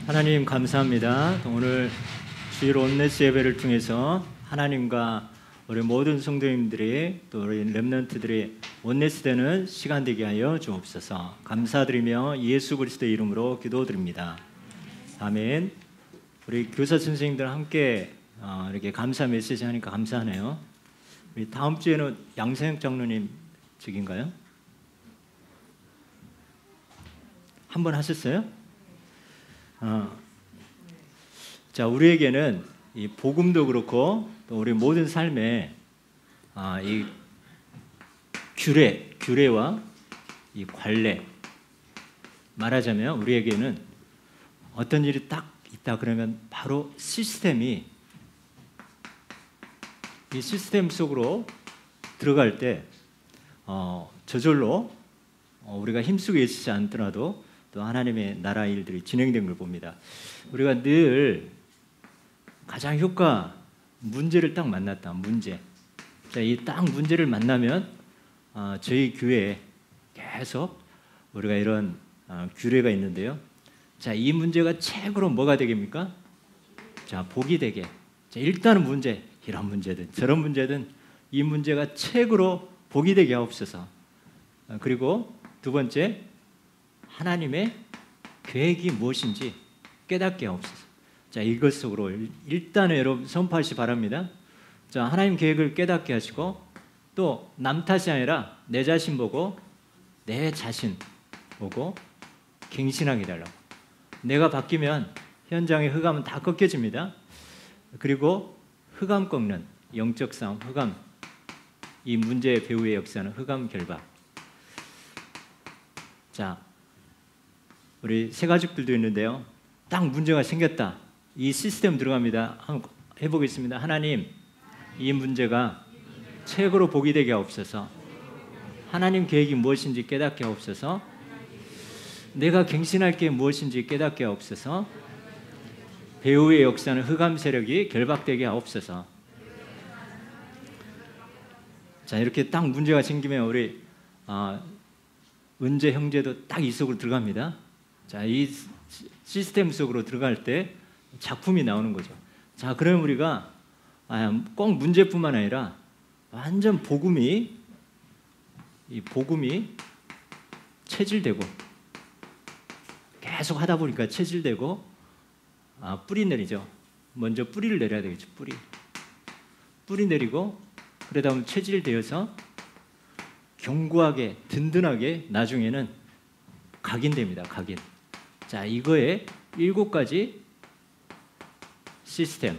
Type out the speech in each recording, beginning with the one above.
하나님 감사합니다. 오늘 주일 온네스 예배를 통해서 하나님과 우리 모든 성도님들이 또 우리 렘넌트들이 온네스 되는 시간 되게 하여 주옵소서. 감사드리며 예수 그리스도의 이름으로 기도드립니다. 아멘. 우리 교사 선생님들 함께 이렇게 감사 메시지 하니까 감사하네요. 우리 다음 주에는 양세형 장로님 측인가요? 한번 하셨어요? 자, 우리에게는 이 복음도 그렇고 또 우리 모든 삶에 이 규례와 이 관례, 말하자면 우리에게는 어떤 일이 딱 있다 그러면 바로 시스템이 이 시스템 속으로 들어갈 때 저절로 우리가 힘쓰고 있지 않더라도 또 하나님의 나라 일들이 진행된 걸 봅니다. 우리가 늘 가장 문제를 딱 만났다. 문제. 자, 이 딱 문제를 만나면 저희 교회에 계속 우리가 이런 규례가 있는데요. 자, 이 문제가 책으로 뭐가 되겠습니까? 자, 복이 되게. 자, 일단은 문제, 이런 문제든 저런 문제든 이 문제가 책으로 복이 되게 하옵소서. 그리고 두 번째, 하나님의 계획이 무엇인지 깨닫게 하옵소서. 자, 이것 속으로 일단은 여러분 선포하시 바랍니다. 자, 하나님 계획을 깨닫게 하시고 또 남 탓이 아니라 내 자신 보고 내 자신 보고 갱신하게 달라고. 내가 바뀌면 현장의 흑암은 다 꺾여집니다. 그리고 흑암 꺾는 영적 싸움, 흑암, 이 문제의 배후의 역사는 흑암 결박. 자, 우리 새 가족들도 있는데요. 딱 문제가 생겼다. 이 시스템 들어갑니다. 한번 해보겠습니다. 하나님, 이 문제가 책으로 복이 되게 하옵소서. 하나님 계획이 무엇인지 깨닫게 하옵소서. 내가 갱신할 게 무엇인지 깨닫게 하옵소서. 배후의 역사는 흑암 세력이 결박되게 하옵소서. 자, 이렇게 딱 문제가 생기면 우리 은재 형제도 딱 이 속으로 들어갑니다. 자, 이 시스템 속으로 들어갈 때 작품이 나오는 거죠. 자, 그러면 우리가 꼭 문제뿐만 아니라 완전 복음이 체질되고 계속 하다 보니까 체질되고 뿌리 내리죠. 먼저 뿌리를 내려야 되겠죠. 뿌리 내리고 그러다 보면 체질되어서 견고하게 든든하게 나중에는 각인됩니다. 각인. 자, 이거에 7가지 시스템.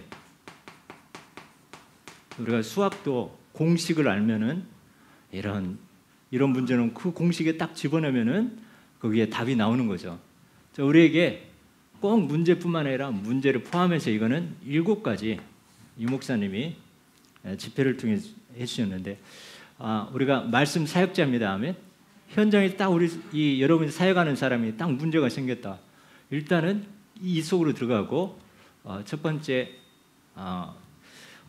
우리가 수학도 공식을 알면은 이런 문제는 그 공식에 딱 집어넣으면은 거기에 답이 나오는 거죠. 자, 우리에게 꼭 문제뿐만 아니라 문제를 포함해서 이거는 7가지 이 목사님이 집회를 통해 해주셨는데 우리가 말씀 사역자입니다. 아멘. 현장에 딱 우리 여러분이 사역하는 사람이 딱 문제가 생겼다. 일단은 이 속으로 들어가고 첫 번째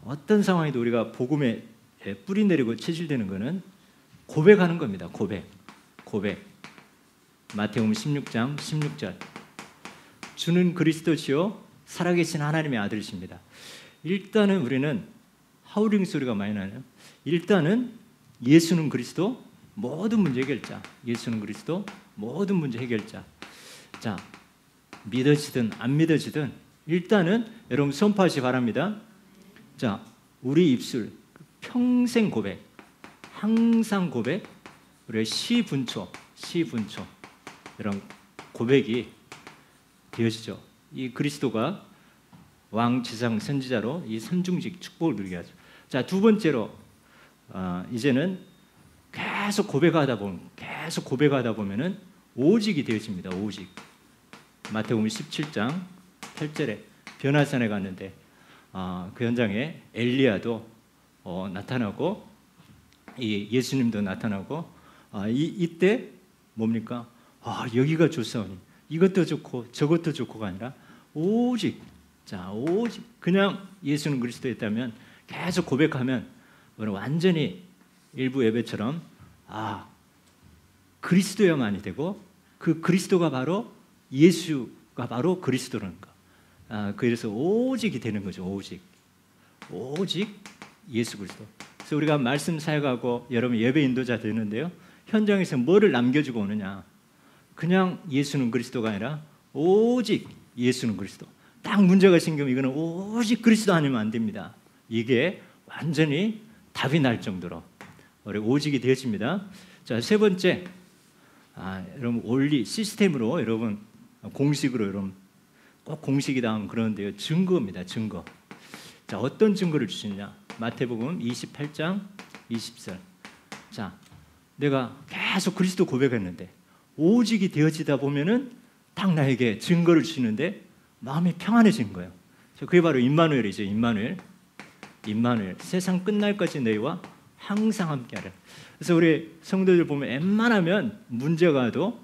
어떤 상황에도 우리가 복음에 뿌리 내리고 체질되는 것은 고백하는 겁니다. 고백. 마태복음 16장 16절. 주는 그리스도시요 살아계신 하나님의 아들이십니다. 일단은 우리는 하우링 소리가 많이 나요. 일단은 예수는 그리스도 모든 문제 해결자. 예수는 그리스도 모든 문제 해결자. 자, 믿어지든 안 믿어지든 일단은 여러분 선포하시 바랍니다. 자, 우리 입술 평생 고백, 항상 고백, 우리의 시분초 이런 고백이 되어지죠. 이 그리스도가 왕, 지상, 선지자로 이 삼중직 축복을 누리게 하죠. 자, 두 번째로 이제는 계속 고백하다 보면은 오직이 되어집니다. 오직. 마태복음 17장 8절에 변화산에 갔는데 그 현장에 엘리야도 나타나고 예수님도 나타나고 이때 뭡니까? 여기가 좋사오니 이것도 좋고 저것도 좋고가 아니라 오직 그냥 예수는 그리스도였다면 계속 고백하면 완전히 일부 예배처럼 그리스도야만이 되고 그 그리스도가 바로 예수가 바로 그리스도라는 거. 그래서 오직이 되는 거죠. 오직 예수 그리스도. 그래서 우리가 말씀 사역하고 여러분 예배 인도자 되는데요. 현장에서 뭐를 남겨주고 오느냐? 그냥 예수는 그리스도가 아니라 오직 예수는 그리스도. 딱 문제가 생기면 이거는 오직 그리스도 아니면 안 됩니다. 이게 완전히 답이 날 정도로 우리 오직이 되어집니다. 자, 세 번째, 여러분 원리 시스템으로 여러분 공식으로 여러분 꼭 공식이다 하면 그러는데요. 증거입니다. 증거. 자, 어떤 증거를 주시느냐? 마태복음 28장 20절. 자, 내가 계속 그리스도 고백했는데 오직이 되어지다 보면은 딱 나에게 증거를 주시는데 마음이 평안해진 거예요. 그게 바로 임마누엘이죠. 임마누엘. 세상 끝날까지 너희와 항상 함께하라. 그래서 우리 성도들 보면 웬만하면 문제가 와도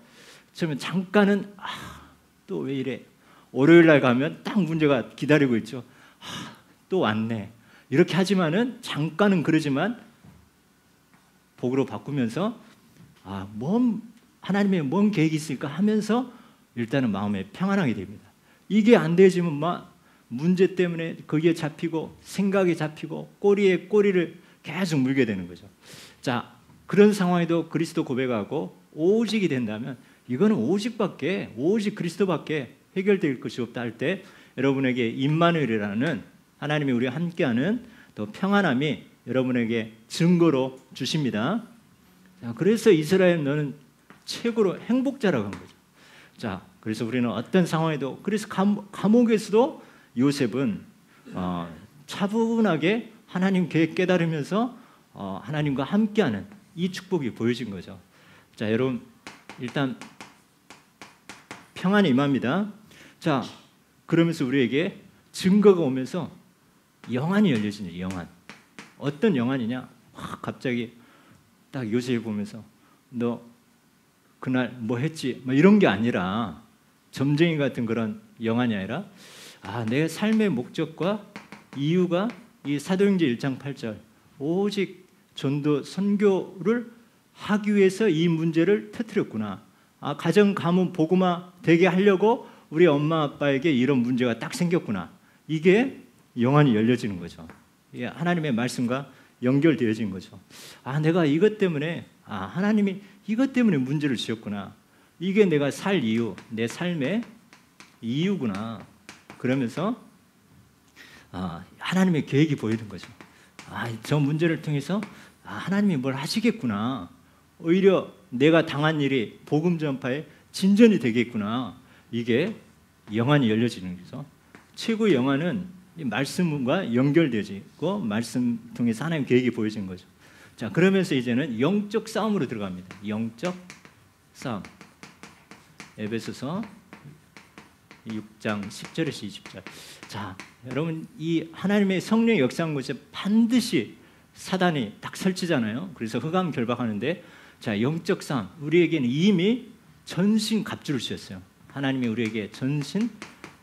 처음에 잠깐은 또 왜 이래? 월요일 날 가면 딱 문제가 기다리고 있죠. 또 왔네. 이렇게 하지만은 잠깐은 그러지만 복으로 바꾸면서 하나님의 뭔 계획이 있을까 하면서 일단은 마음에 평안하게 됩니다. 이게 안 되지만 문제 때문에 거기에 잡히고 생각에 잡히고 꼬리에 꼬리를 계속 물게 되는 거죠. 자, 그런 상황에도 그리스도 고백하고 오직이 된다면 이거는 오직 그리스도밖에 해결될 것이 없다 할 때 여러분에게 임마누엘이라는 하나님이 우리와 함께하는 또 평안함이 여러분에게 증거로 주십니다. 자, 그래서 이스라엘 너는 최고로 행복자라고 한 거죠. 자, 그래서 우리는 어떤 상황에도 그래서 감옥에서도 요셉은 차분하게 하나님 계획 깨달으면서 하나님과 함께하는 이 축복이 보여진 거죠. 자, 여러분 일단 평안이 임합니다. 자, 그러면서 우리에게 증거가 오면서 영안이 열려지는 영안. 어떤 영안이냐? 갑자기 딱 요셉을 보면서 너 그날 뭐 했지? 뭐 이런 게 아니라 점쟁이 같은 그런 영안이 아니라 내 삶의 목적과 이유가 이 사도행전 1장 8절 오직 전도 선교를 하기 위해서 이 문제를 터뜨렸구나. 가정 가문 복음화 되게 하려고 우리 엄마 아빠에게 이런 문제가 딱 생겼구나. 이게 영안이 열려지는 거죠. 이게 하나님의 말씀과 연결되어진 거죠. 내가 이것 때문에 하나님이 이것 때문에 문제를 주셨구나. 이게 내가 살 이유, 내 삶의 이유구나. 그러면서 하나님의 계획이 보이는 거죠. 저 문제를 통해서 하나님이 뭘 하시겠구나. 오히려 내가 당한 일이 복음 전파에 진전이 되겠구나. 이게 영안이 열려지는 거죠. 최고의 영안은 이 말씀과 연결되어지고 말씀 통해서 하나님의 계획이 보여진 거죠. 자, 그러면서 이제는 영적 싸움으로 들어갑니다. 영적 싸움. 에베소서 6장 10절에서 20절. 자, 여러분 이 하나님의 성령의 역사한 곳에 반드시 사단이 딱 설치잖아요. 그래서 흑암 결박하는데 자, 영적 싸움. 우리에게는 이미 전신 갑주를 주셨어요. 하나님이 우리에게 전신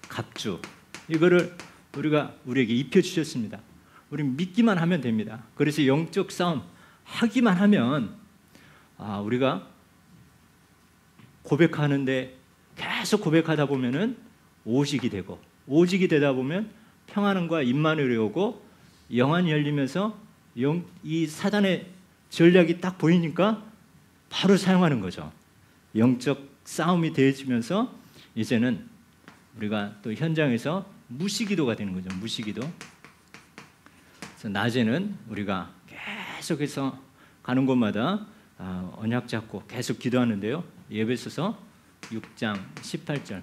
갑주. 이거를 우리에게 입혀 주셨습니다. 우리 믿기만 하면 됩니다. 그래서 영적 싸움 하기만 하면 우리가 고백하는데 계속 고백하다 보면은 오직이 되고 오직이 되다 보면 평안과 임마누엘이 오고 영안이 열리면서 이 사단의 전략이 딱 보이니까 바로 사용하는 거죠. 영적 싸움이 되어지면서 이제는 우리가 또 현장에서 무시기도가 되는 거죠. 무시기도. 그래서 낮에는 우리가 계속해서 가는 곳마다 언약 잡고 계속 기도하는데요. 에베소서 6장 18절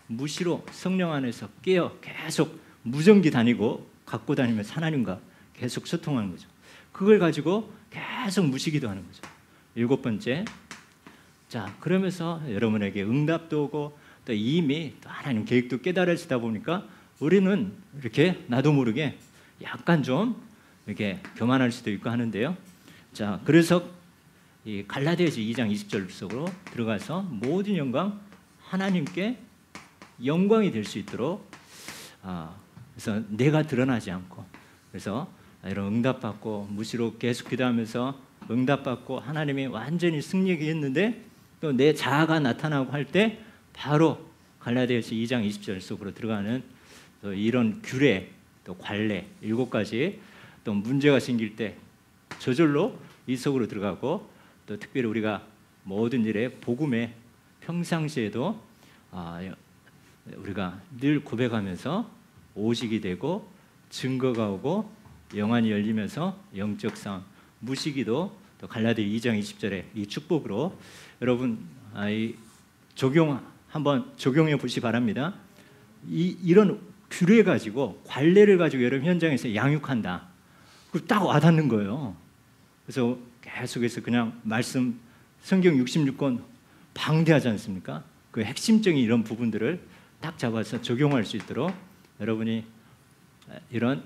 무시로 성령 안에서 깨어 계속 무전기 다니고 갖고 다니면서 하나님과 계속 소통하는 거죠. 그걸 가지고 계속 무시기도 하는 거죠. 7번째, 자 그러면서 여러분에게 응답도 오고 또 이미 또 하나님 계획도 깨달아지다 보니까 우리는 이렇게 나도 모르게 약간 좀 이렇게 교만할 수도 있고 하는데요. 자 그래서 이 갈라디아서 2장 20절 속으로 들어가서 모든 영광 하나님께 영광이 될 수 있도록 그래서 내가 드러나지 않고 그래서 이런 응답받고 무시로 계속 기도하면서 응답받고 하나님이 완전히 승리하게 했는데 또 내 자아가 나타나고 할 때 바로 갈라디아서 2장 20절 속으로 들어가는 또 이런 규례, 또 관례 7가지 또 문제가 생길 때 저절로 이 속으로 들어가고 또 특별히 우리가 모든 일에 복음에 평상시에도 우리가 늘 고백하면서 오직이 되고 증거가 오고 영안이 열리면서 영적 싸움, 무시기도 또 갈라디아 2장 20절에 이 축복으로 여러분 한번 적용해 보시 바랍니다. 이런 규례 가지고 관례를 가지고 여러분 현장에서 양육한다. 그 딱 와닿는 거예요. 그래서 계속해서 그냥 말씀 성경 66권 방대하지 않습니까? 그 핵심적인 이런 부분들을 딱 잡아서 적용할 수 있도록 여러분이 이런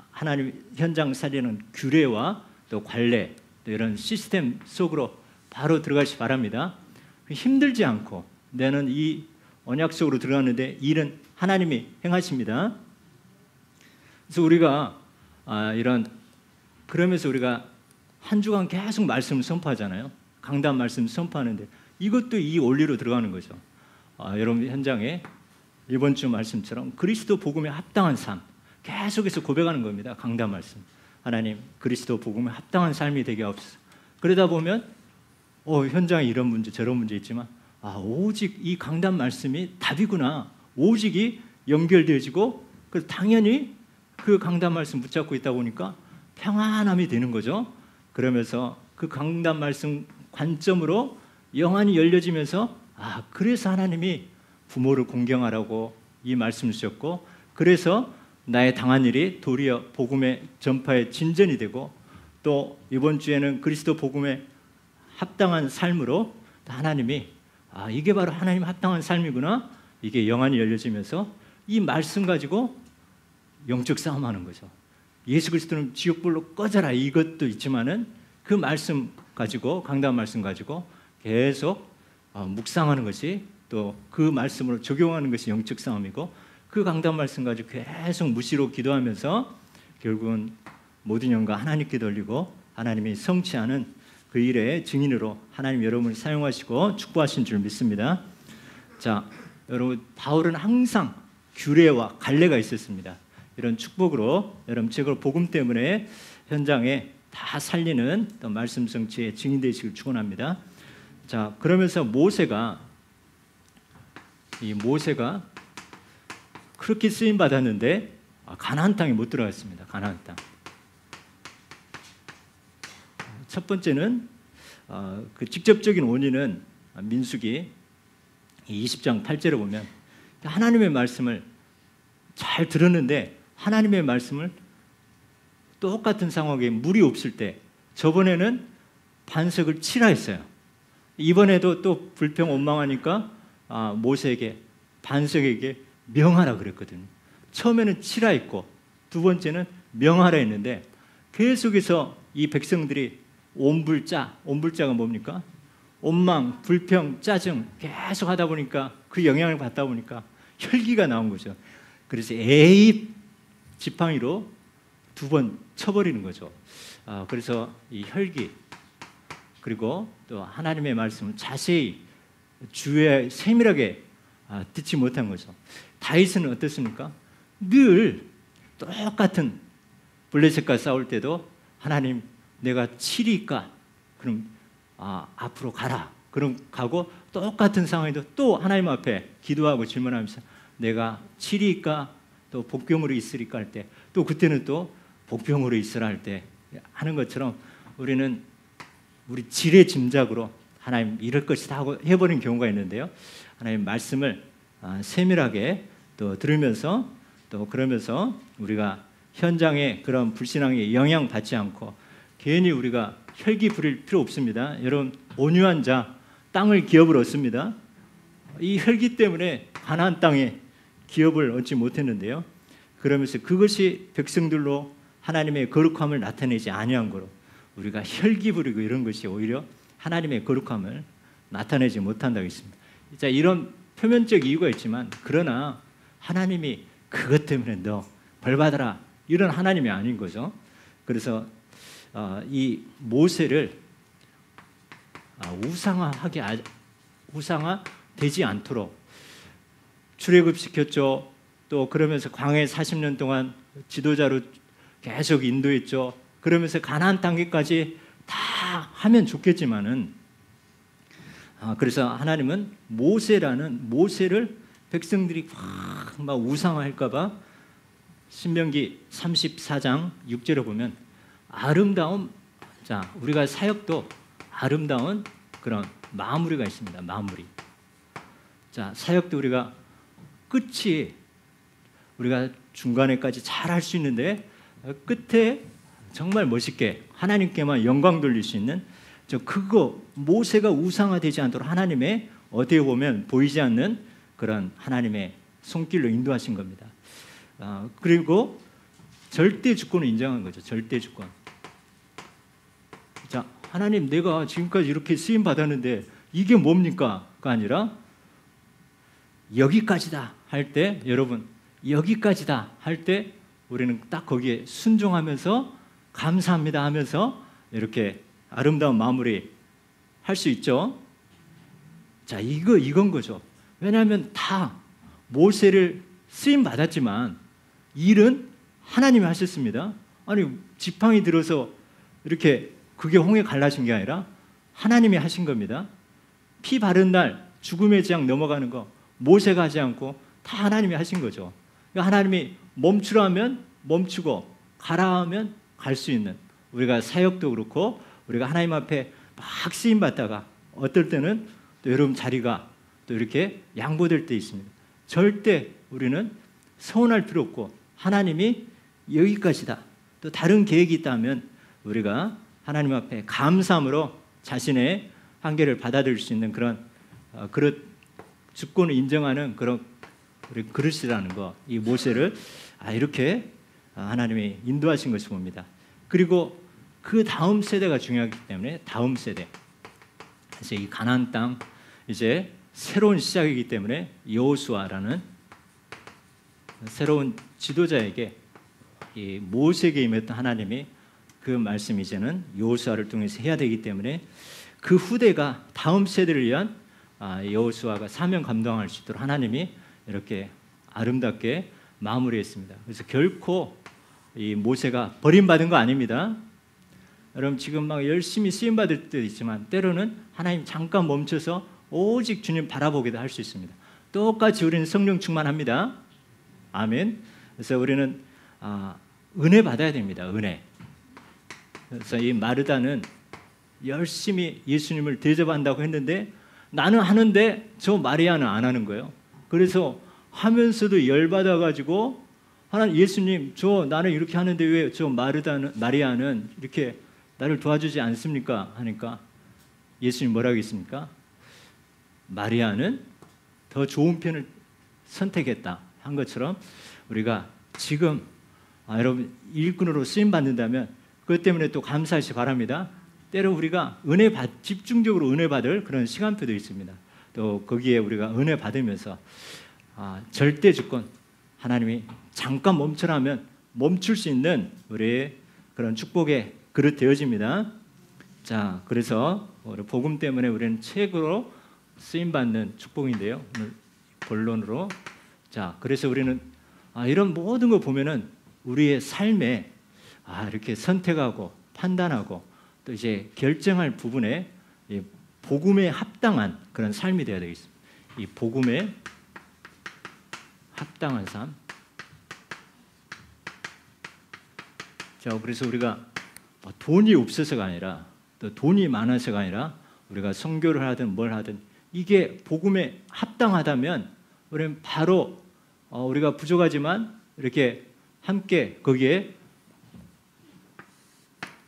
하나님 현장 살리는 규례와 또 관례 또 이런 시스템 속으로 바로 들어가시 바랍니다. 힘들지 않고 나는 이 언약 속으로 들어갔는데 일은 하나님이 행하십니다. 그래서 우리가 그러면서 우리가 한 주간 계속 말씀을 선포하잖아요. 강단 말씀 선포하는데 이것도 이 원리로 들어가는 거죠. 여러분 현장에 이번 주 말씀처럼 그리스도 복음에 합당한 삶 계속해서 고백하는 겁니다. 강단 말씀. 하나님 그리스도 복음에 합당한 삶이 되게 하옵소서. 그러다 보면 현장에 이런 문제 저런 문제 있지만 오직 이 강단 말씀이 답이구나. 오직이 연결되어지고 그 당연히 그 강단 말씀 붙잡고 있다 보니까 평안함이 되는 거죠. 그러면서 그 강단 말씀 관점으로 영안이 열려지면서 그래서 하나님이 부모를 공경하라고 이 말씀을 주셨고 그래서 나의 당한 일이 도리어 복음의 전파의 진전이 되고 또 이번 주에는 그리스도 복음에 합당한 삶으로 하나님이 이게 바로 하나님 합당한 삶이구나. 이게 영안이 열려지면서 이 말씀 가지고 영적 싸움하는 거죠. 예수 그리스도는 지옥불로 꺼져라 이것도 있지만은 그 말씀 가지고 강단 말씀 가지고 계속 묵상하는 것이 또 그 말씀으로 적용하는 것이 영적 싸움이고 그 강단 말씀 가지고 계속 무시로 기도하면서 결국은 모든 영광 하나님께 돌리고 하나님이 성취하는 그 일의 증인으로 하나님 여러분을 사용하시고 축복하신 줄 믿습니다. 자, 여러분 바울은 항상 규례와 관례가 있었습니다. 이런 축복으로 여러분 제가 복음 때문에 현장에 다 살리는 또 말씀 성취의 증인 되시길 축원합니다. 자, 그러면서 모세가 그렇게 쓰임 받았는데 가나안 땅에 못 들어갔습니다. 가나안 땅. 첫 번째는 그 직접적인 원인은 민수기 20장 8절에 보면 하나님의 말씀을 잘 들었는데 하나님의 말씀을 똑같은 상황에 물이 없을 때 저번에는 반석을 치라 했어요. 이번에도 또 불평 원망하니까 모세에게 반석에게 명하라 그랬거든요. 처음에는 치라 했고 두 번째는 명하라 했는데 계속해서 이 백성들이 온불자가 뭡니까? 원망, 불평, 짜증 계속 하다 보니까 그 영향을 받다 보니까 혈기가 나온 거죠. 그래서 에이 지팡이로 2번 쳐버리는 거죠. 그래서 이 혈기 그리고 또 하나님의 말씀을 자세히 주의 세밀하게 듣지 못한 거죠. 다윗은 어떻습니까? 늘 똑같은 블레셋과 싸울 때도 하나님 내가 치리까? 그럼 앞으로 가라. 그럼 가고 똑같은 상황에도 또 하나님 앞에 기도하고 질문하면서 내가 치리까? 또 복병으로 있으리까 할 때 또 그때는 또 복병으로 있으라 할 때 하는 것처럼 우리는 우리 지레 짐작으로 하나님 이럴 것이다 하고 해버린 경우가 있는데요. 하나님 말씀을 세밀하게 또 들으면서 또 그러면서 우리가 현장에 그런 불신앙에 영향받지 않고 괜히 우리가 혈기 부릴 필요 없습니다. 여러분 온유한 자 땅을 기업을 얻습니다. 이 혈기 때문에 가나안 땅에 기업을 얻지 못했는데요. 그러면서 그것이 백성들로 하나님의 거룩함을 나타내지 아니한 거로 우리가 혈기 부리고 이런 것이 오히려 하나님의 거룩함을 나타내지 못한다고 했습니다. 자, 이런 표면적 이유가 있지만 그러나 하나님이 그것 때문에 너 벌 받아라 이런 하나님이 아닌 거죠. 그래서 이 모세를 우상화되지 않도록 출애굽시켰죠. 또 그러면서 광야에 40년 동안 지도자로 계속 인도했죠. 그러면서 가나안 땅에까지 다 하면 좋겠지만은 그래서 하나님은 모세를 백성들이 막 우상화할까봐 신명기 34장 6절에 보면 아름다운 우리가 사역도 아름다운 그런 마무리가 있습니다. 마무리. 사역도 우리가 끝이 우리가 중간에까지 잘 할 수 있는데 끝에 정말 멋있게 하나님께만 영광 돌릴 수 있는 그거 모세가 우상화되지 않도록 하나님의 어떻게 보면 보이지 않는 그런 하나님의 손길로 인도하신 겁니다. 그리고 절대 주권을 인정한 거죠. 절대 주권. 하나님 내가 지금까지 이렇게 쓰임 받았는데 이게 뭡니까?가 아니라 여기까지다 할 때 여러분 여기까지다 할 때 우리는 딱 거기에 순종하면서 감사합니다 하면서 이렇게 아름다운 마무리 할 수 있죠. 이건 거죠. 왜냐하면 다 모세를 쓰임 받았지만 일은 하나님이 하셨습니다. 아니 지팡이 들어서 이렇게 그게 홍해 갈라진 게 아니라 하나님이 하신 겁니다. 피 바른 날 죽음의 재앙 넘어가는 거 모세가 하지 않고 다 하나님이 하신 거죠. 하나님이 멈추라 하면 멈추고 가라 하면 갈 수 있는 우리가 사역도 그렇고 우리가 하나님 앞에 막 쓰임 받다가 어떨 때는 또 여러분 자리가 또 이렇게 양보될 때 있습니다. 절대 우리는 서운할 필요 없고 하나님이 여기까지다. 또 다른 계획이 있다면 우리가 하나님 앞에 감사함으로 자신의 한계를 받아들일 수 있는 그런 그릇 주권을 인정하는 그런 우리 그릇이라는 거, 이 모세를 이렇게 하나님이 인도하신 것을 봅니다. 그리고 그 다음 세대가 중요하기 때문에 다음 세대, 그래서 이 가나안 땅 이제 새로운 시작이기 때문에 여호수아라는 새로운 지도자에게 이 모세에게 임했던 하나님이 그 말씀 이제는 여호수아를 통해서 해야 되기 때문에 그 후대가 다음 세대를 위한 여호수아가 사명 감당할 수 있도록 하나님이 이렇게 아름답게 마무리했습니다. 그래서 결코 이 모세가 버림받은 거 아닙니다. 여러분 지금 막 열심히 쓰임 받을 때도 있지만 때로는 하나님 잠깐 멈춰서 오직 주님 바라보기도 할 수 있습니다. 똑같이 우리는 성령 충만합니다. 아멘. 그래서 우리는 은혜 받아야 됩니다. 은혜. 그래서 이 마르다는 열심히 예수님을 대접한다고 했는데 나는 하는데 저 마리아는 안 하는 거예요. 그래서 하면서도 열받아 가지고 하나님 예수님 나는 이렇게 하는데 왜 저 마리아는 이렇게 나를 도와주지 않습니까? 하니까 예수님 뭐라고 했습니까? 마리아는 더 좋은 편을 선택했다 한 것처럼 우리가 지금 여러분 일꾼으로 쓰임 받는다면 그것 때문에 또 감사하시 바랍니다. 때로 우리가 집중적으로 은혜 받을 그런 시간표도 있습니다. 또 거기에 우리가 은혜 받으면서 절대 주권 하나님이 잠깐 멈춰라면 멈출 수 있는 우리의 그런 축복의 그릇 되어집니다. 그래서 복음 때문에 우리는 최고로 쓰임 받는 축복인데요. 오늘 본론으로 그래서 우리는 이런 모든 거 보면은 우리의 삶에 이렇게 선택하고 판단하고 또 이제 결정할 부분에 복음에 합당한 그런 삶이 되어야 되겠습니다. 이 복음에 합당한 삶. 그래서 우리가 돈이 없어서가 아니라 또 돈이 많아서가 아니라 우리가 선교를 하든 뭘 하든 이게 복음에 합당하다면 우리는 바로 우리가 부족하지만 이렇게 함께 거기에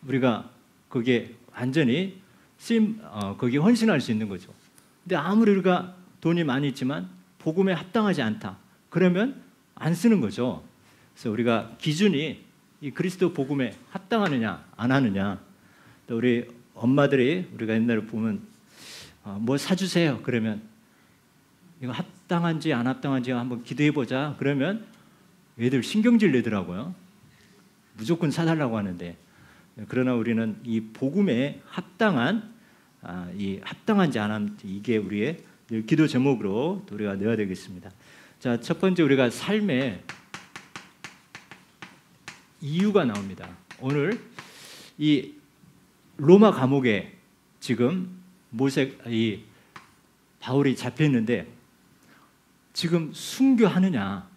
우리가 거기에 완전히 거기에 헌신할 수 있는 거죠. 근데 아무리 우리가 돈이 많이 있지만 복음에 합당하지 않다. 그러면 안 쓰는 거죠. 그래서 우리가 기준이 이 그리스도 복음에 합당하느냐 안 하느냐. 또 우리 엄마들이 우리가 옛날에 보면 뭐 사주세요. 그러면 이거 합당한지 안 합당한지 한번 기도해 보자. 그러면 애들 신경질 내더라고요. 무조건 사달라고 하는데 그러나 우리는 이 복음에 합당한 이 합당한지 안 한지 이게 우리의 늘 기도 제목으로 우리가 넣어야 되겠습니다. 자, 첫 번째 우리가 삶의 이유가 나옵니다. 오늘 이 로마 감옥에 지금 바울이 잡혀 있는데 지금 순교하느냐,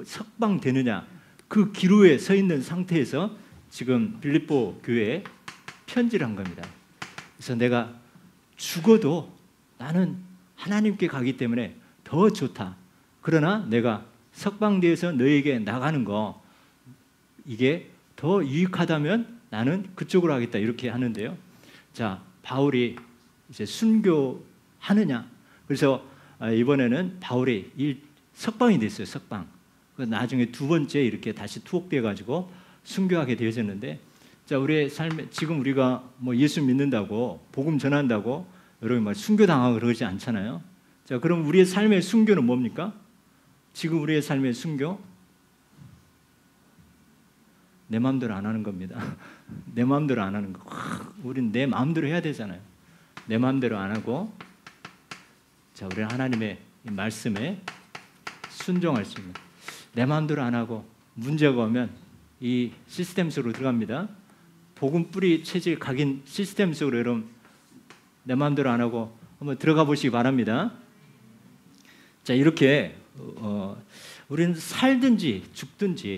석방되느냐 그 기로에 서 있는 상태에서 지금 빌립보 교회에 편지를 한 겁니다. 그래서 내가 죽어도 나는 하나님께 가기 때문에 더 좋다. 그러나 내가 석방되어서 너에게 나가는 거 이게 더 유익하다면 나는 그쪽으로 하겠다 이렇게 하는데요. 자, 바울이 이제 순교하느냐. 그래서 이번에는 바울이 석방이 됐어요. 석방. 나중에 두 번째 이렇게 다시 투옥돼 가지고 순교하게 되어졌는데, 자, 우리의 삶에 지금 우리가 뭐 예수 믿는다고 복음 전한다고 여러분 막 순교당하고 그러지 않잖아요. 자, 그럼 우리의 삶의 순교는 뭡니까? 지금 우리의 삶의 순교? 내 마음대로 안 하는 겁니다. 내 마음대로 안 하는 거. 우린 내 마음대로 해야 되잖아요. 내 마음대로 안 하고, 자, 우리는 하나님의 말씀에 순종할 수 있는. 내 마음대로 안 하고 문제가 오면 이 시스템 속으로 들어갑니다. 복음 뿌리 체질 각인 시스템 속으로 여러분 내 마음대로 안 하고 한번 들어가 보시기 바랍니다. 자, 이렇게 우리는 살든지 죽든지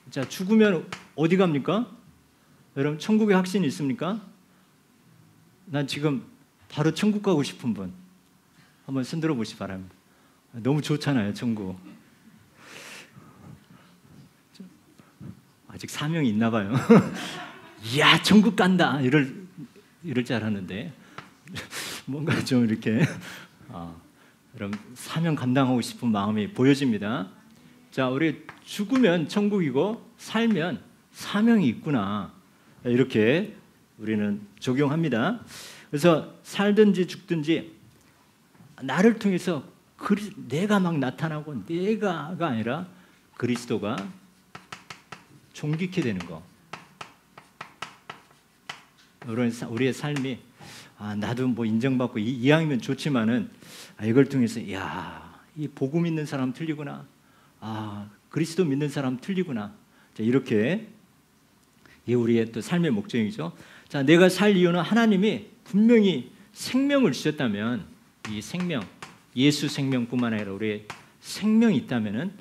자, 죽으면 어디 갑니까? 여러분 천국에 확신이 있습니까? 난 지금 바로 천국 가고 싶은 분 한번 손들어 보시기 바랍니다. 너무 좋잖아요, 천국. 아직 사명이 있나 봐요. 이야, 천국 간다 이럴 줄 알았는데 뭔가 좀 이렇게 여러분 사명 감당하고 싶은 마음이 보여집니다. 자, 우리 죽으면 천국이고 살면 사명이 있구나 이렇게 우리는 적용합니다. 그래서 살든지 죽든지 나를 통해서 내가 막 나타나고 내가가 아니라 그리스도가 존귀케 되는 거. 우리의 삶이 나도 뭐 인정받고 이왕이면 좋지만은 이걸 통해서 이 복음 믿는 사람 틀리구나. 그리스도 믿는 사람 틀리구나. 자, 이렇게 이게 우리의 또 삶의 목적이죠. 자, 내가 살 이유는 하나님이 분명히 생명을 주셨다면 이 생명, 예수 생명뿐만 아니라 우리의 생명이 있다면은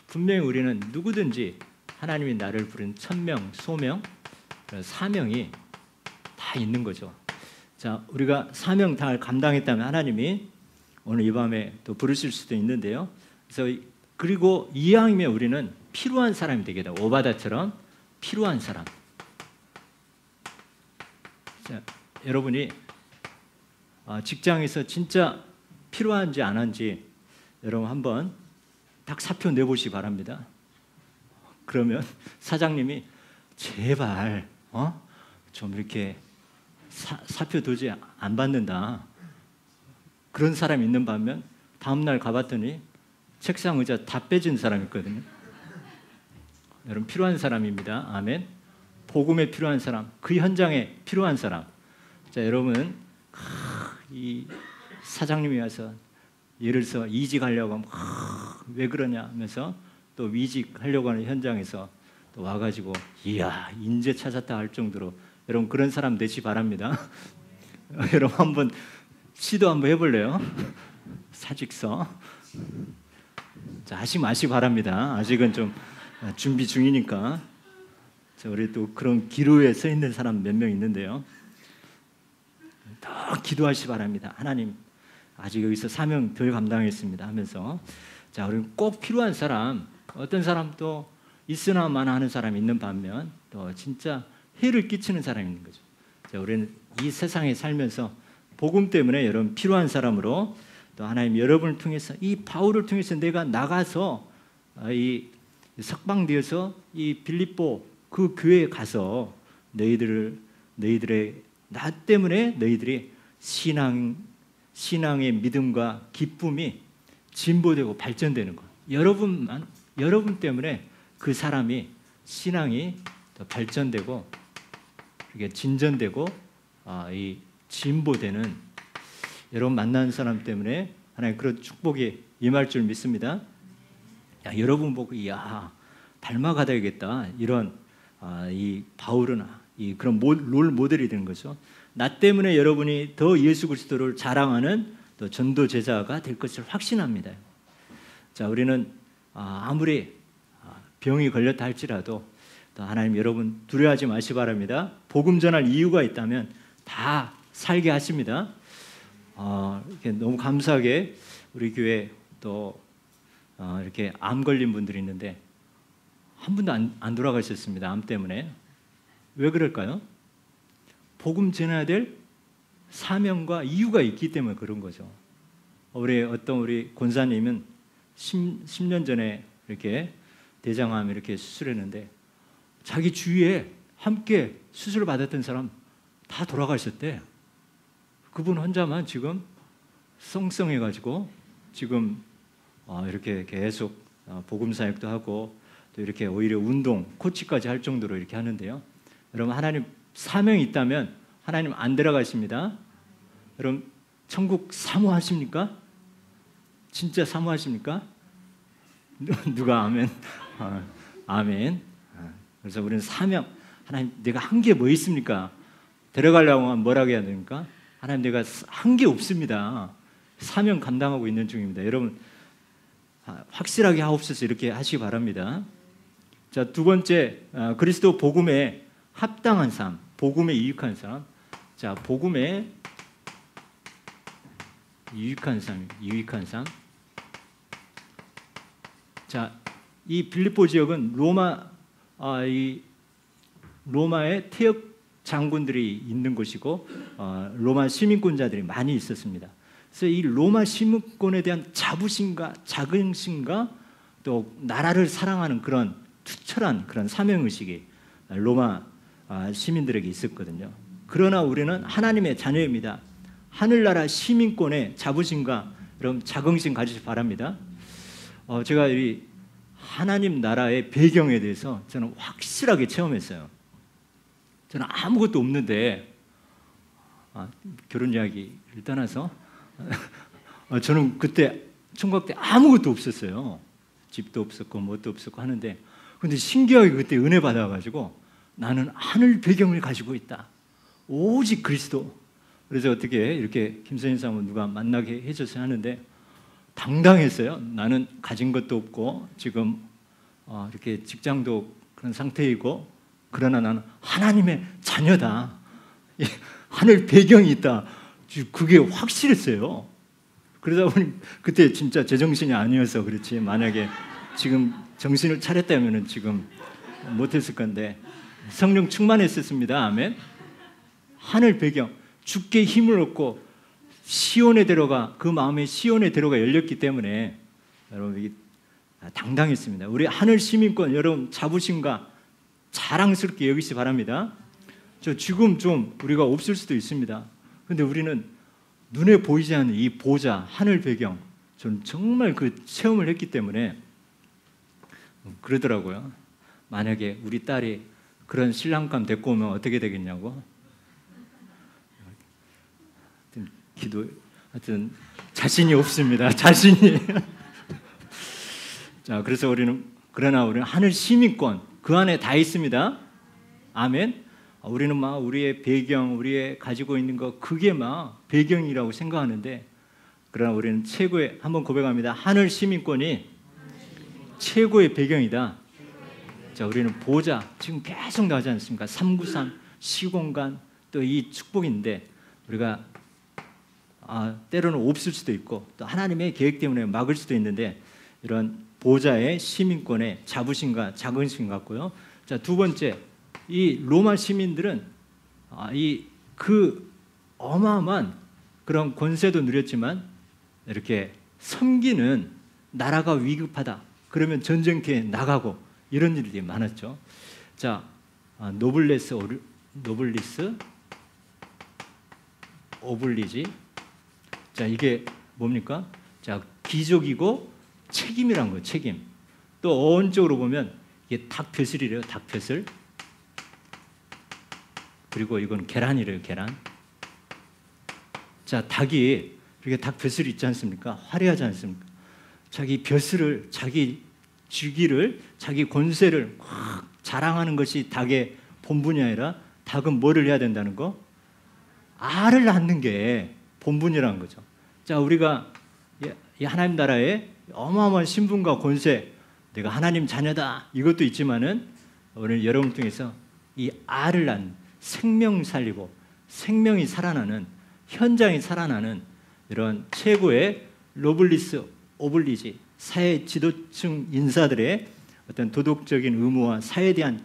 분명히 우리는 누구든지 하나님이 나를 부른 천명, 소명, 사명이 다 있는 거죠. 자, 우리가 사명 다 감당했다면 하나님이 오늘 이 밤에 또 부르실 수도 있는데요. 그리고 이왕이면 우리는 필요한 사람이 되게 돼. 오바다처럼 필요한 사람. 자, 여러분이 직장에서 진짜 필요한지 안 한지 여러분 한번 딱 사표 내보시기 바랍니다. 그러면 사장님이 제발 좀 이렇게 사표 도저히 안 받는다. 그런 사람이 있는 반면 다음날 가봤더니 책상 의자 다 빼진 사람이 있거든요. 여러분 필요한 사람입니다. 아멘. 복음에 필요한 사람, 그 현장에 필요한 사람. 자, 여러분 이 사장님이 와서 예를 들어서 이직하려고 하면 왜 그러냐 하면서 또 이직하려고 하는 현장에서 또 와가지고 이야 인재 찾았다 할 정도로 여러분 그런 사람 되시 바랍니다. 여러분 한번 시도 한번 해볼래요? 사직서. 자, 하지 마시 바랍니다. 아직은 좀 준비 중이니까. 자, 우리 또 그런 기로에 서 있는 사람 몇 명 있는데요. 더 기도하시 바랍니다. 하나님 아직 여기서 사명 덜 감당했습니다 하면서 자, 우리 꼭 필요한 사람 어떤 사람도 있으나 마나 하는 사람이 있는 반면 또 진짜 해를 끼치는 사람이 있는 거죠. 자, 우리는 이 세상에 살면서 복음 때문에 여러분 필요한 사람으로 또 하나님 여러분을 통해서 이 바울을 통해서 내가 나가서 이 석방되어서 이 빌립보 그 교회에 가서 너희들의 나 때문에 너희들이 신앙의 믿음과 기쁨이 진보되고 발전되는 것. 여러분 때문에 그 사람이 신앙이 더 발전되고 이게 진전되고 이 진보되는 여러분 만나는 사람 때문에 하나님 그런 축복이 임할 줄 믿습니다. 야, 여러분 보고 야 닮아가야겠다 이런 이 바울은 이 그런 롤 모델이 되는 거죠. 나 때문에 여러분이 더 예수 그리스도를 자랑하는 또 전도 제자가 될 것을 확신합니다. 자, 우리는 아무리 병이 걸렸다 할지라도 또 하나님 여러분 두려워하지 마시기 바랍니다. 복음 전할 이유가 있다면 다 살게 하십니다. 이렇게 너무 감사하게 우리 교회 또 이렇게 암 걸린 분들이 있는데 한 분도 안 돌아가셨습니다. 암 때문에. 왜 그럴까요? 복음 전해야 될 사명과 이유가 있기 때문에 그런 거죠. 우리 권사님은 10년 전에 이렇게 대장암 이렇게 수술했는데 자기 주위에 함께 수술을 받았던 사람 다 돌아가셨대. 그분 혼자만 지금 썽썽해가지고 지금 이렇게 계속 복음 사역도 하고 또 이렇게 오히려 운동, 코치까지 할 정도로 이렇게 하는데요. 여러분 하나님 사명이 있다면 하나님 안 데려가십니다. 여러분 천국 사모하십니까? 진짜 사모하십니까? 누가 아멘? 아멘. 그래서 우리는 사명, 하나님 내가 한 게 뭐 있습니까? 데려가려고 하면 뭐라고 해야 됩니까? 하나님 내가 한 게 없습니다. 사명 감당하고 있는 중입니다. 여러분 확실하게 하옵소서 이렇게 하시기 바랍니다. 자, 두 번째 그리스도 복음에 합당한 삶, 복음에 유익한 삶. 자, 복음에 유익한 삶, 유익한 삶. 자, 이 빌립보 지역은 로마의 태역 장군들이 있는 곳이고 로마 시민권자들이 많이 있었습니다. 그래서 이 로마 시민권에 대한 자부심과 자긍심과 또 나라를 사랑하는 그런 투철한 그런 사명의식이 로마 시민들에게 있었거든요. 그러나 우리는 하나님의 자녀입니다. 하늘나라 시민권의 자부심과 여러분 자긍심 가지시 바랍니다. 제가 이 하나님 나라의 배경에 대해서 저는 확실하게 체험했어요. 저는 아무것도 없는데 결혼 이야기를 떠나서 저는 그때 총각 때 아무것도 없었어요. 집도 없었고 뭣도 없었고 하는데 근데 신기하게 그때 은혜 받아가지고 나는 하늘 배경을 가지고 있다. 오직 그리스도. 그래서 어떻게 이렇게 김선인 사람은 누가 만나게 해줘서 하는데 당당했어요. 나는 가진 것도 없고 지금 이렇게 직장도 그런 상태이고 그러나 나는 하나님의 자녀다. 하늘 배경이 있다. 그게 확실했어요. 그러다 보니 그때 진짜 제정신이 아니어서 그렇지 만약에 지금 정신을 차렸다면 지금 못했을 건데 성령 충만했었습니다. 아멘. 하늘 배경 주께 힘을 얻고 시온의 대로가 그 마음에 시온의 대로가 열렸기 때문에 여러분 당당했습니다. 우리 하늘 시민권 여러분 자부심과 자랑스럽게 여기시 바랍니다. 저 지금 좀 우리가 없을 수도 있습니다. 그런데 우리는 눈에 보이지 않는 이 보좌 하늘 배경 저는 정말 그 체험을 했기 때문에 그러더라고요. 만약에 우리 딸이 그런 신랑감 데리고 오면 어떻게 되겠냐고. 하여튼 자신이 없습니다. 자신이. 자, 그래서 그러나 우리는 하늘 시민권 그 안에 다 있습니다. 아멘. 우리는 막 우리의 배경, 우리의 가지고 있는 거 그게 막 배경이라고 생각하는데 그러나 우리는 최고의 한번 고백합니다. 하늘 시민권이 최고의 배경이다. 자, 우리는 보좌 지금 계속 나오지 않습니까? 393 시공간 또 이 축복인데 우리가 때로는 없을 수도 있고 또 하나님의 계획 때문에 막을 수도 있는데 이런 보좌의 시민권의 자부심과 자긍심 같고요. 자, 두 번째 이 로마 시민들은 그 어마어마한 그런 권세도 누렸지만 이렇게 섬기는 나라가 위급하다. 그러면 전쟁터에 나가고 이런 일들이 많았죠. 자, 노블리스 오블리지. 자, 이게 뭡니까? 자, 귀족이고 책임이란 거예요. 책임. 또 어원적으로 보면 이게 닭벼슬이래요. 닭벼슬. 그리고 이건 계란이래요. 계란. 자, 닭이 이렇게 닭 벼슬이 있지 않습니까? 화려하지 않습니까? 자기 벼슬을, 자기 주기를, 자기 권세를 확 자랑하는 것이 닭의 본분이 아니라 닭은 뭐를 해야 된다는 거? 알을 낳는 게 본분이라는 거죠. 자, 우리가 이 하나님 나라에 어마어마한 신분과 권세, 내가 하나님 자녀다 이것도 있지만은 오늘 여러분 통해서 이 알을 낳는, 생명 살리고 생명이 살아나는, 현장이 살아나는 이런 최고의 노블리스 오블리지, 사회 지도층 인사들의 어떤 도덕적인 의무와 사회에 대한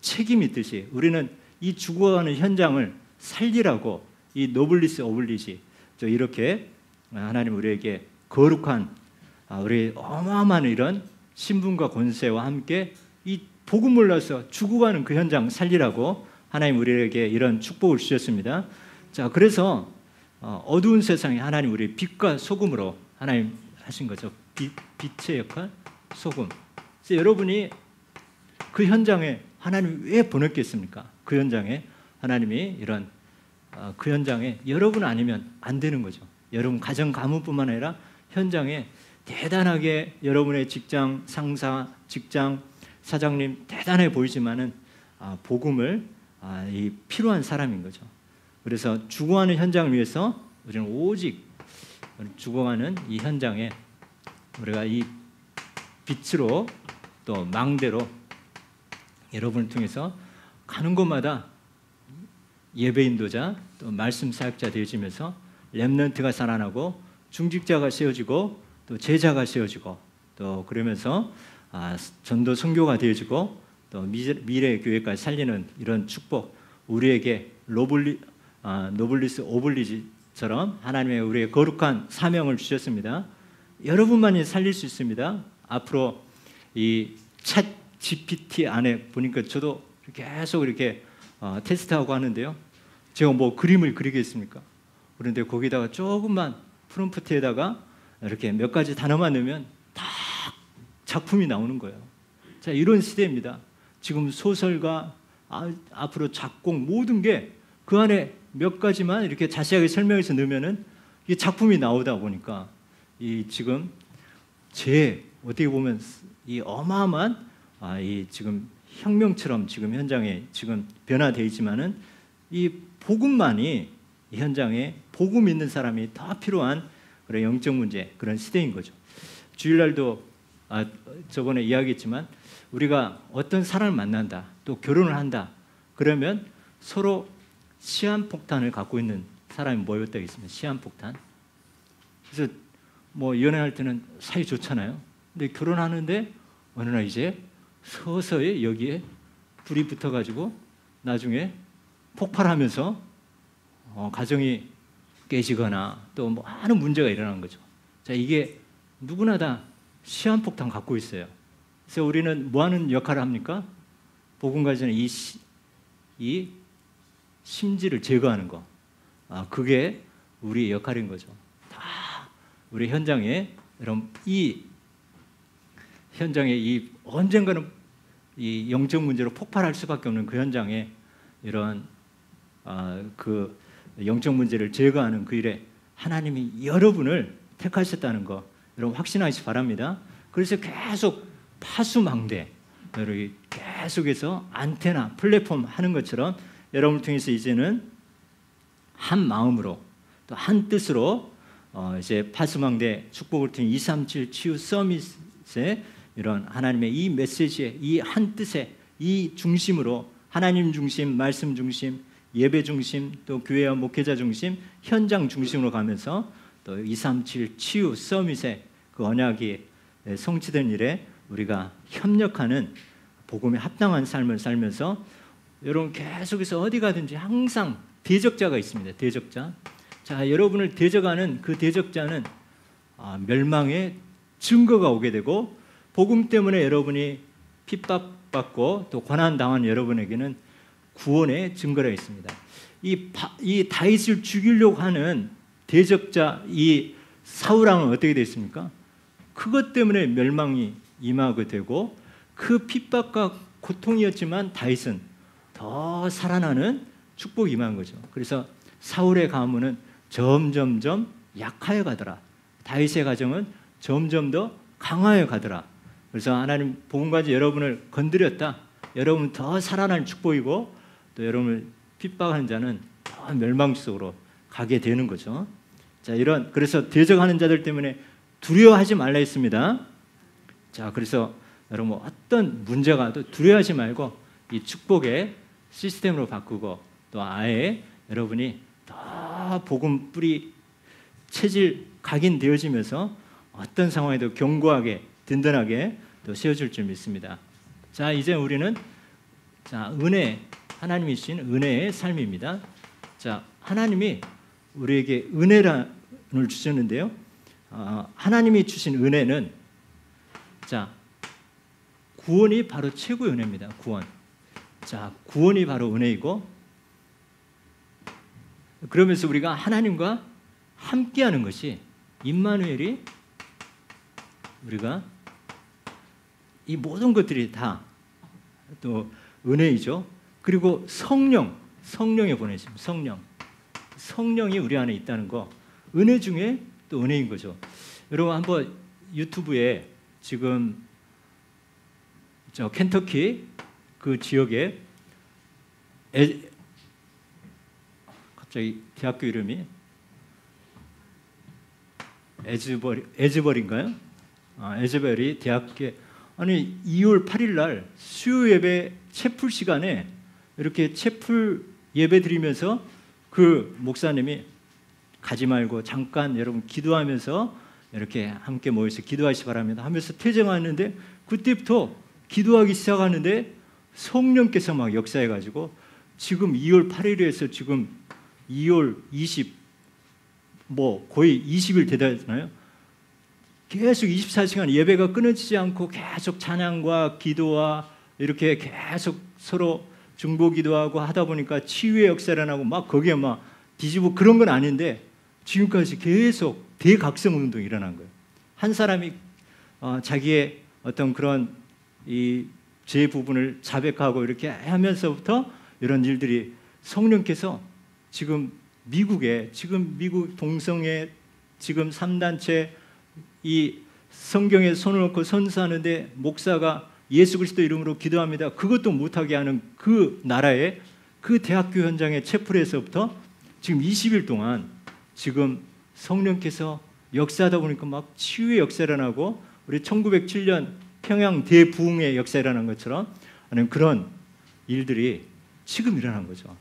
책임이 있듯이 우리는 이 죽어가는 현장을 살리라고 이 노블리스 오블리지, 이렇게 하나님 우리에게 거룩한 우리 어마어마한 이런 신분과 권세와 함께 이 복음을 몰라서 죽어가는 그 현장 살리라고 하나님 우리에게 이런 축복을 주셨습니다. 자, 그래서 어두운 세상에 하나님 우리 빛과 소금으로 하나님 하신 거죠. 빛의 역할, 소금. 그래서 여러분이 그 현장에 하나님 왜 보냈겠습니까? 그 현장에 하나님이 이런 그 현장에 여러분 아니면 안 되는 거죠. 여러분 가정 가문뿐만 아니라 현장에 대단하게 여러분의 직장 상사, 직장 사장님 대단해 보이지만은 복음을 이 필요한 사람인 거죠. 그래서 죽어가는 현장을 위해서 우리는 오직 죽어가는 이 현장에 우리가 이 빛으로 또 망대로 여러분을 통해서 가는 곳마다 예배 인도자 또 말씀 사역자 되어지면서 렘넌트가 살아나고 중직자가 세워지고 또 제자가 세워지고 또 그러면서 전도 선교가 되어지고 또 미래 교회까지 살리는 이런 축복, 우리에게 노블리스 오블리지처럼 하나님의 우리의 거룩한 사명을 주셨습니다. 여러분만이 살릴 수 있습니다. 앞으로 이 챗 GPT 안에 보니까 저도 계속 이렇게 테스트하고 하는데요. 제가 뭐 그림을 그리겠습니까? 그런데 거기다가 조금만 프롬프트에다가 이렇게 몇 가지 단어만 넣으면 다 작품이 나오는 거예요. 자, 이런 시대입니다. 지금 소설가, 앞으로 작곡 모든 게 그 안에 몇 가지만 이렇게 자세하게 설명해서 넣으면은 이 작품이 나오다 보니까 이 지금 어떻게 보면 이 어마어마한 이 지금 혁명처럼 지금 현장에 지금 변화되어 있지만은 이 복음만이 이 현장에 복음 있는 사람이 더 필요한 그런 영적 문제, 그런 시대인 거죠. 주일날도 저번에 이야기했지만 우리가 어떤 사람을 만난다, 또 결혼을 한다, 그러면 서로 시한폭탄을 갖고 있는 사람이 모였다고 했습니다. 시한폭탄. 그래서 뭐 연애할 때는 사이 좋잖아요. 근데 결혼하는데 어느 날 이제 서서히 여기에 불이 붙어가지고 나중에 폭발하면서 가정이 깨지거나 또 뭐 많은 문제가 일어나는 거죠. 자, 이게 누구나 다 시한폭탄 갖고 있어요. 그래서 우리는 뭐 하는 역할을 합니까? 복음 가기 전에 이 심지를 제거하는 거. 그게 우리의 역할인 거죠. 다 우리 현장에 여러분 이 현장에 이 언젠가는 이 영적 문제로 폭발할 수밖에 없는 그 현장에 이런 그 영적 문제를 제거하는 그 일에 하나님이 여러분을 택하셨다는 거 여러분 확신하시기 바랍니다. 그래서 계속 파수망대, 여러분 계속해서 안테나, 플랫폼 하는 것처럼 여러분을 통해서 이제는 한 마음으로 또 한 뜻으로 이제 파수망대 축복을 통해 237 치유 서밋에 이런 하나님의 이 메시지에 이 한 뜻에 이 중심으로 하나님 중심, 말씀 중심, 예배 중심, 또 교회와 목회자 중심, 현장 중심으로 가면서 또 237 치유 서밋의 그 언약이 성취된 일에 우리가 협력하는 복음에 합당한 삶을 살면서 여러분 계속해서 어디 가든지 항상 대적자가 있습니다. 대적자. 자, 여러분을 대적하는 그 대적자는 멸망의 증거가 오게 되고 복음 때문에 여러분이 핍박받고 또 고난당한 여러분에게는 구원의 증거가 있습니다. 이 다윗을 죽이려고 하는 대적자 이 사울왕은 어떻게 됐습니까? 그것 때문에 멸망이 임하게 되고 그 핍박과 고통이었지만 다윗은 더 살아나는 축복이 임한 거죠. 그래서 사울의 가문은 점점점 약하여 가더라. 다윗의 가정은 점점 더 강하여 가더라. 그래서 하나님 복음까지 여러분을 건드렸다. 여러분 더 살아날 축복이고 또 여러분을 핍박하는 자는 더 멸망 속으로 가게 되는 거죠. 자, 그래서 대적하는 자들 때문에 두려워하지 말라 했습니다. 자, 그래서 여러분 어떤 문제가 와도 두려워하지 말고 이 축복의 시스템으로 바꾸고 또 아예 여러분이 더 복음 뿌리 체질 각인되어지면서 어떤 상황에도 견고하게 든든하게 또 세워줄 줄 믿습니다. 자, 이제 우리는 은혜, 하나님이 주신 은혜의 삶입니다. 자, 하나님이 우리에게 은혜를 주셨는데요. 하나님이 주신 은혜는 구원이 바로 최고의 은혜입니다. 구원. 자, 구원이 바로 은혜이고 그러면서 우리가 하나님과 함께하는 것이 임마누엘이 우리가 이 모든 것들이 다 또 은혜이죠. 그리고 성령의 보내심, 성령이 우리 안에 있다는 거, 은혜 중에 또 은혜인 거죠. 여러분 한번 유튜브에 지금 저 켄터키 그 지역에 갑자기 대학교 이름이 에즈벌인가요? 에즈벌이 대학교에 2월 8일 날 수요 예배 채플 시간에 이렇게 채플 예배 드리면서 그 목사님이 가지 말고 잠깐 여러분 기도하면서 이렇게 함께 모여서 기도하시기 바랍니다 하면서 퇴장하는데 그때부터 기도하기 시작하는데 성령께서 막 역사해가지고 지금 2월 8일에서 지금 2월 20 거의 20일 되잖아요. 계속 24시간 예배가 끊어지지 않고 계속 찬양과 기도와 이렇게 계속 서로 중보 기도하고 하다 보니까 치유의 역사를 나고 막 거기에 막 뒤집어 그런 건 아닌데 지금까지 계속 대각성 운동이 일어난 거예요. 한 사람이 자기의 어떤 그런 이 제 부분을 자백하고 이렇게 하면서부터 이런 일들이 성령께서 지금 미국 동성애 지금 3단체 이 성경에 손을 놓고 선서하는데 목사가 예수 그리스도 이름으로 기도합니다. 그것도 못하게 하는 그 나라의 그 대학교 현장의 채플에서부터 지금 20일 동안 지금 성령께서 역사하다 보니까 막 치유의 역사가 나고 우리 1907년 평양 대부흥의 역사가 일어난 것처럼 하는 그런 일들이 지금 일어난 거죠.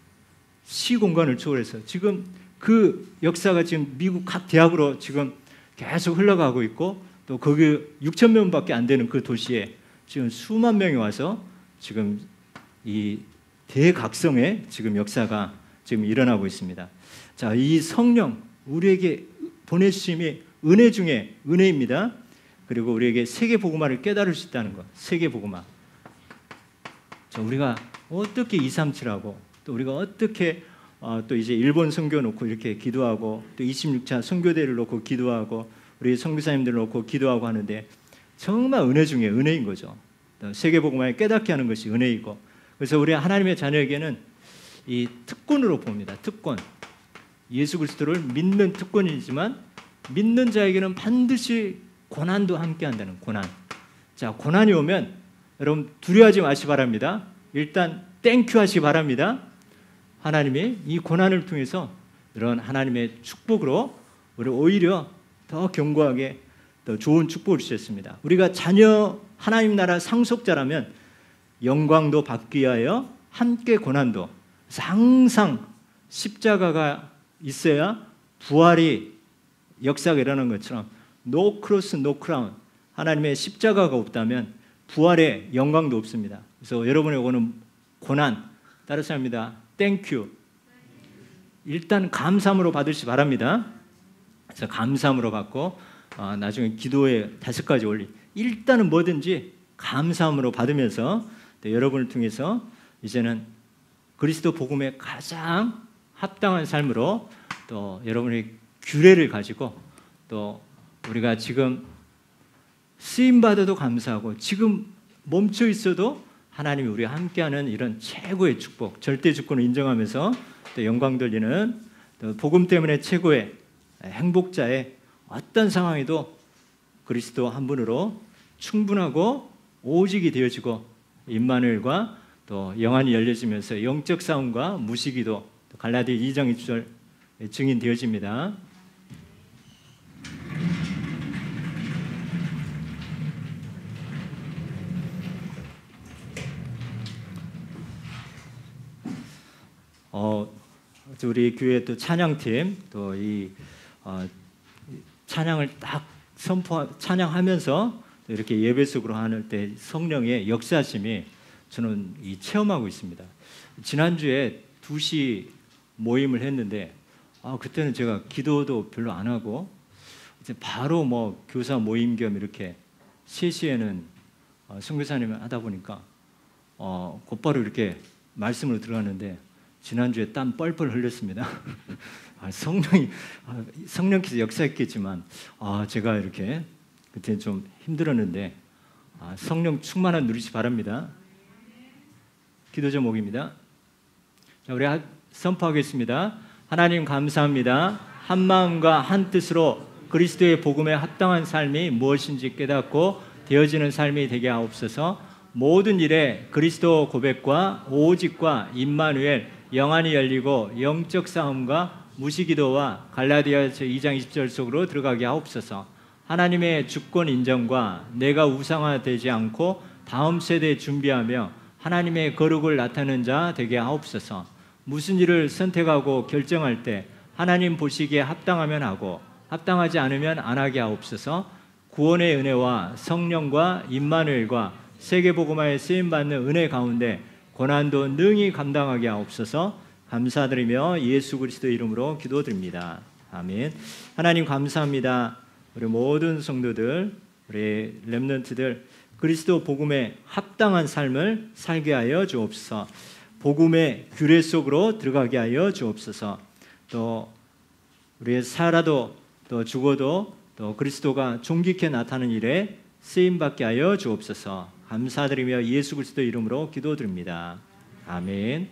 시공간을 초월해서 지금 그 역사가 지금 미국 각 대학으로 지금 계속 흘러가고 있고 또 거기 6천 명밖에 안 되는 그 도시에 지금 수만 명이 와서 지금 이 대각성의 지금 역사가 지금 일어나고 있습니다. 자, 이 성령 우리에게 보내주심이 은혜 중에 은혜입니다. 그리고 우리에게 세계 복음화를 깨달을 수 있다는 것. 세계 복음화. 자, 우리가 어떻게 237하고 또 우리가 어떻게 또 이제 일본 선교 놓고 이렇게 기도하고 또 26차 선교대를 놓고 기도하고 우리 선교사님들 놓고 기도하고 하는데 정말 은혜 중에 은혜인 거죠. 세계 복음화를 깨닫게 하는 것이 은혜이고 그래서 우리 하나님의 자녀에게는 이 특권으로 봅니다. 특권. 예수 그리스도를 믿는 특권이지만 믿는 자에게는 반드시 고난도 함께 한다는 고난. 자, 고난이 오면 여러분 두려워하지 마시기 바랍니다. 일단 땡큐 하시기 바랍니다. 하나님이 이 고난을 통해서 이런 하나님의 축복으로 우리 오히려 더 견고하게 더 좋은 축복을 주셨습니다. 우리가 자녀 하나님 나라 상속자라면 영광도 받기 위하여 함께 고난도. 그래서 항상 십자가가 있어야 부활이 역사가 일어나는 것처럼 No cross, no crown. 하나님의 십자가가 없다면 부활의 영광도 없습니다. 그래서 여러분의 오는 고난 따라서 합니다. Thank you. 일단 감사함으로 받으시기 바랍니다. 그래서 감사함으로 받고 나중에 기도에 5가지 올리. 일단은 뭐든지 감사함으로 받으면서 또 여러분을 통해서 이제는 그리스도 복음에 가장 합당한 삶으로 또 여러분의 규례를 가지고 또 우리가 지금 쓰임받아도 감사하고 지금 멈춰 있어도 하나님이 우리와 함께하는 이런 최고의 축복, 절대 주권을 인정하면서 또 영광 돌리는 또 복음 때문에 최고의 행복자의 어떤 상황에도 그리스도 한 분으로 충분하고 오직이 되어지고 임마누엘과 또 영안이 열려지면서 영적 싸움과 무시기도 갈라디아 2장 2절 증인되어집니다. 우리 교회 또 찬양팀 또 이 찬양을 딱 찬양하면서 이렇게 예배 속으로 하는 때 성령의 역사심이 저는 체험하고 있습니다. 지난주에 2시 모임을 했는데 그때는 제가 기도도 별로 안 하고 이제 바로 뭐 교사 모임 겸 이렇게 3시에는 선교사님이 하다 보니까 곧바로 이렇게 말씀으로 들어갔는데 지난주에 땀 뻘뻘 흘렸습니다. 성령께서 역사했겠지만 제가 이렇게 그때 좀 힘들었는데 성령 충만한 누리시 바랍니다. 기도 제목입니다. 자, 우리 선포하겠습니다. 하나님 감사합니다. 한 마음과 한 뜻으로 그리스도의 복음에 합당한 삶이 무엇인지 깨닫고 되어지는 삶이 되게 하옵소서. 모든 일에 그리스도 고백과 오직과 임마누엘 영안이 열리고 영적 싸움과 무시기도와 갈라디아서 2장 20절 속으로 들어가게 하옵소서. 하나님의 주권 인정과 내가 우상화되지 않고 다음 세대에 준비하며 하나님의 거룩을 나타내는 자 되게 하옵소서. 무슨 일을 선택하고 결정할 때 하나님 보시기에 합당하면 하고 합당하지 않으면 안 하게 하옵소서. 구원의 은혜와 성령과 임마누엘과 세계복음화에 쓰임받는 은혜 가운데 고난도 능히 감당하게 하옵소서. 감사드리며 예수 그리스도 이름으로 기도드립니다. 아멘. 하나님 감사합니다. 우리 모든 성도들, 우리 렘넌트들 그리스도 복음에 합당한 삶을 살게 하여 주옵소서. 복음의 규례 속으로 들어가게 하여 주옵소서. 또 우리의 살아도 또 죽어도 또 그리스도가 존귀케 나타나는 일에 쓰임받게 하여 주옵소서. 감사드리며 예수 그리스도 이름으로 기도드립니다. 아멘.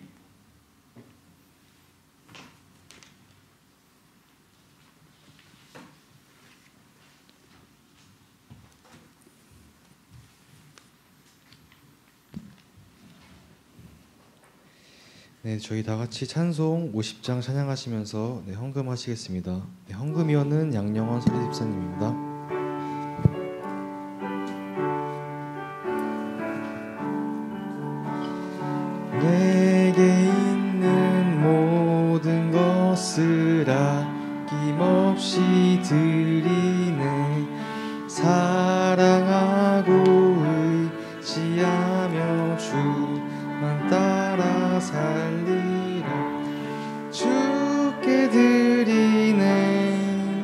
네, 저희 다 같이 찬송 50장 찬양하시면서 헌금하시겠습니다. 헌금위원은 양영원 서리 집사님입니다. 내게 있는 모든 것을 아낌없이 드리네. 사랑하고 의지하며 주만 따라 살리